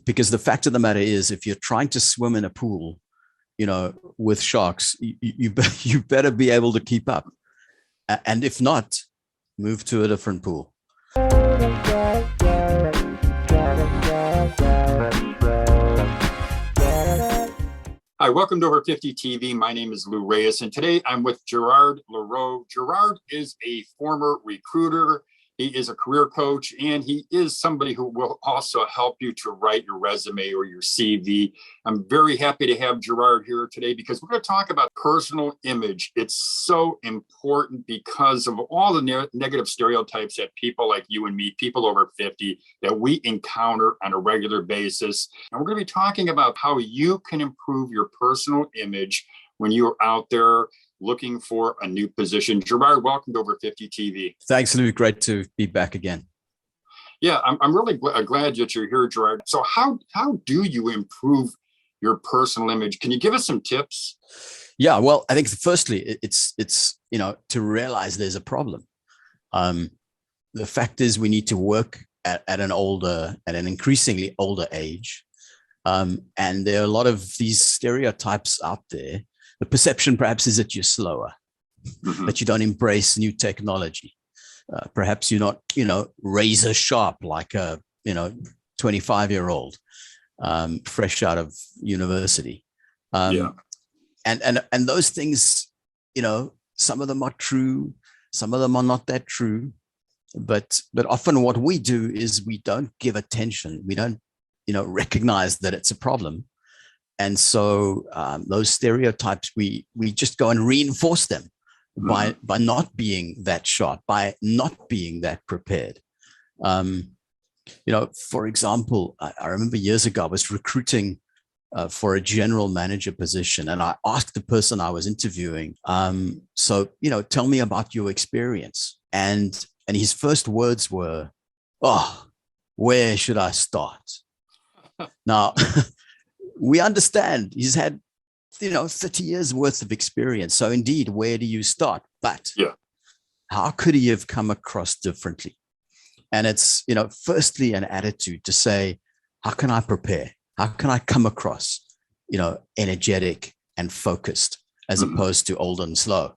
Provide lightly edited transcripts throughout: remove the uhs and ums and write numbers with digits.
because the fact of the matter is, if you're trying to swim in a pool, with sharks, you better be able to keep up. And if not, move to a different pool. Hi, welcome to Over 50 TV. My name is Lou Reyes, and today I'm with Gerard le Roux. Gerard is a former recruiter. He is a career coach, and he is somebody who will also help you to write your resume or your CV. I'm very happy to have Gerard here today because we're going to talk about personal image. It's so important because of all the negative stereotypes that people like you and me, people over 50, that we encounter on a regular basis. And we're going to be talking about how you can improve your personal image when you're out there looking for a new position. Gerard, welcome to Over 50 TV. Thanks, Lou. Great to be back again. Yeah, I'm really glad that you're here, Gerard. So how do you improve your personal image? Can you give us some tips? Yeah, well, I think firstly, it's to realize there's a problem. The fact is we need to work at an increasingly older age. And there are a lot of these stereotypes out there. The perception perhaps is that you're slower, that you don't embrace new technology. Perhaps you're not, razor sharp like a, 25-year-old fresh out of university. And those things, some of them are true, some of them are not that true. But often what we do is we don't give attention. We don't, recognize that it's a problem. And so those stereotypes, we just go and reinforce them by not being that sharp, by not being that prepared. For example, I remember years ago, I was recruiting for a general manager position, and I asked the person I was interviewing, tell me about your experience. And his first words were, "Oh, where should I start?" Now, we understand he's had, 30 years worth of experience. So indeed, where do you start? But how could he have come across differently? And it's, firstly, an attitude to say, how can I prepare? How can I come across, energetic and focused as opposed to old and slow,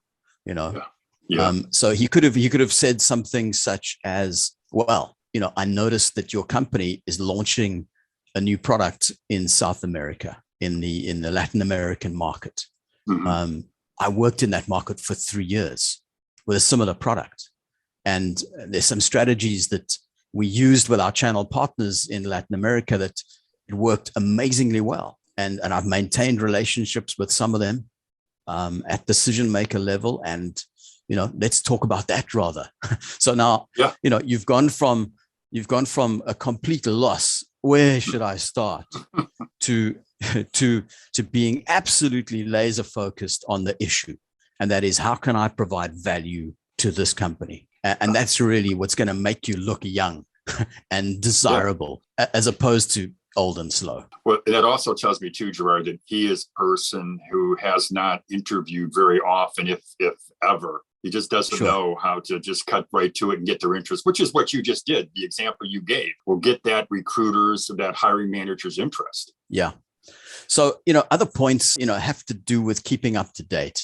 So he could have said something such as, well, I noticed that your company is launching a new product in South America, in the Latin American market. I worked in that market for 3 years with a similar product. And there's some strategies that we used with our channel partners in Latin America that it worked amazingly well. And I've maintained relationships with some of them at decision maker level. And, let's talk about that rather. So now, you've gone from a complete loss. Where should I start? to being absolutely laser focused on the issue. And that is, how can I provide value to this company? And that's really what's going to make you look young and desirable, as opposed to old and slow. Well, that also tells me too, Gerard, that he is a person who has not interviewed very often, if ever. He just doesn't know how to just cut right to it and get their interest, which is what you just did. The example you gave will get that recruiter's, that hiring manager's interest. Yeah. So, other points, have to do with keeping up to date.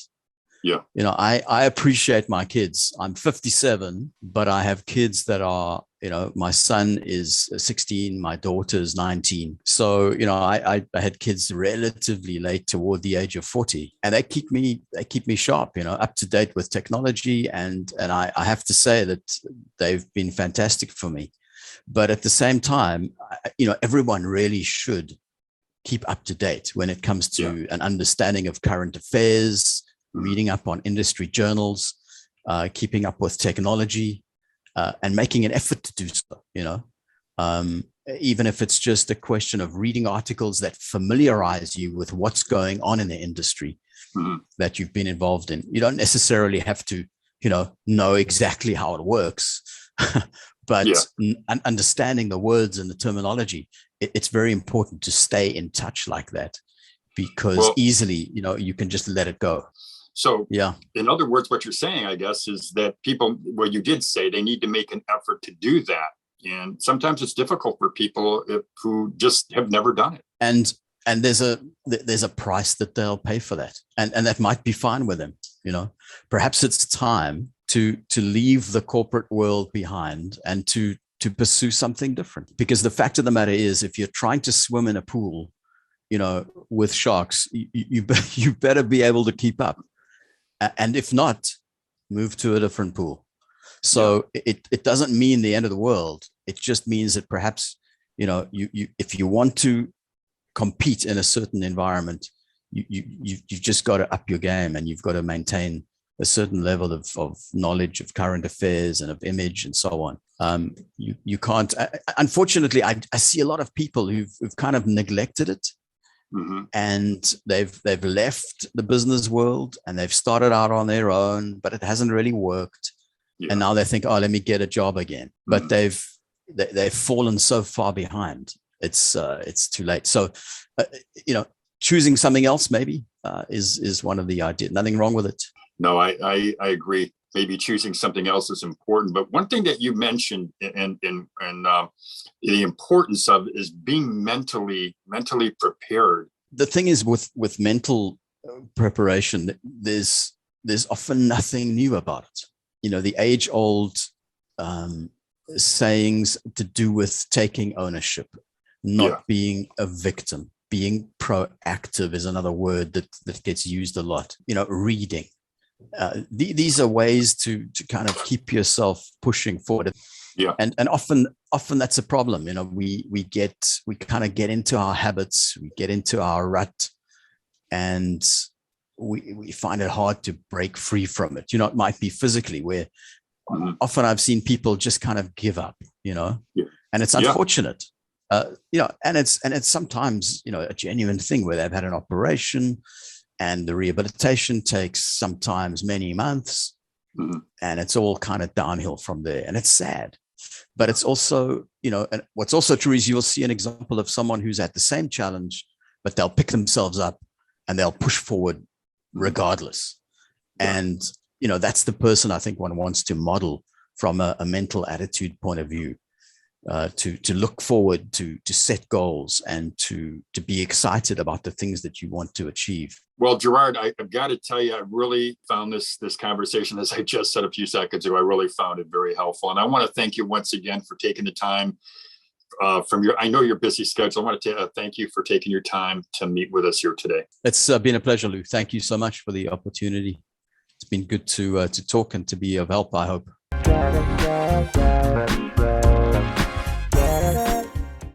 Yeah. I appreciate my kids. I'm 57, but I have kids that are, my son is 16, my daughter is 19. So, I had kids relatively late toward the age of 40, and they keep me sharp, up to date with technology. And I have to say that they've been fantastic for me. But at the same time, everyone really should keep up to date when it comes to an understanding of current affairs, reading up on industry journals, keeping up with technology, and making an effort to do so, even if it's just a question of reading articles that familiarize you with what's going on in the industry that you've been involved in. You don't necessarily have to, know exactly how it works, but understanding the words and the terminology, it's very important to stay in touch like that, because easily, you can just let it go. So in other words, what you're saying, I guess, is that people, well, you did say they need to make an effort to do that. And sometimes it's difficult for people who just have never done it. And there's a price that they'll pay for that. And that might be fine with them. Perhaps it's time to leave the corporate world behind and to pursue something different. Because the fact of the matter is, if you're trying to swim in a pool, with sharks, you better be able to keep up. And if not, move to a different pool. So it doesn't mean the end of the world. It just means that perhaps, you if you want to compete in a certain environment, you've just got to up your game, and you've got to maintain a certain level of knowledge of current affairs and of image and so on. You can't. Unfortunately, I see a lot of people who've kind of neglected it, and they've left the business world and they've started out on their own, but it hasn't really worked. Yeah. And now they think, oh, let me get a job again. But they've fallen so far behind. It's too late. So, choosing something else maybe is one of the ideas. Nothing wrong with it. No, I agree. Maybe choosing something else is important. But one thing that you mentioned and the importance of is being mentally prepared. The thing is with mental preparation, there's often nothing new about it. The age-old sayings to do with taking ownership, not being a victim. Being proactive is another word that gets used a lot. Reading. These are ways to kind of keep yourself pushing forward. Yeah. And often that's a problem. We kind of get into our habits, we get into our rut, and we find it hard to break free from it. It might be physically, where often I've seen people just kind of give up, and it's unfortunate. And it's sometimes, a genuine thing where they've had an operation and the rehabilitation takes sometimes many months, and it's all kind of downhill from there. And it's sad, but it's also, and what's also true is you'll see an example of someone who's at the same challenge, but they'll pick themselves up and they'll push forward regardless. And, that's the person I think one wants to model from a mental attitude point of view. To look forward, to set goals, and to be excited about the things that you want to achieve. Well, Gerard, I've got to tell you, I really found this conversation, as I just said a few seconds ago, I really found it very helpful. And I want to thank you once again for taking the time I know your busy schedule. I want to thank you for taking your time to meet with us here today. It's been a pleasure, Lou. Thank you so much for the opportunity. It's been good to talk and to be of help, I hope.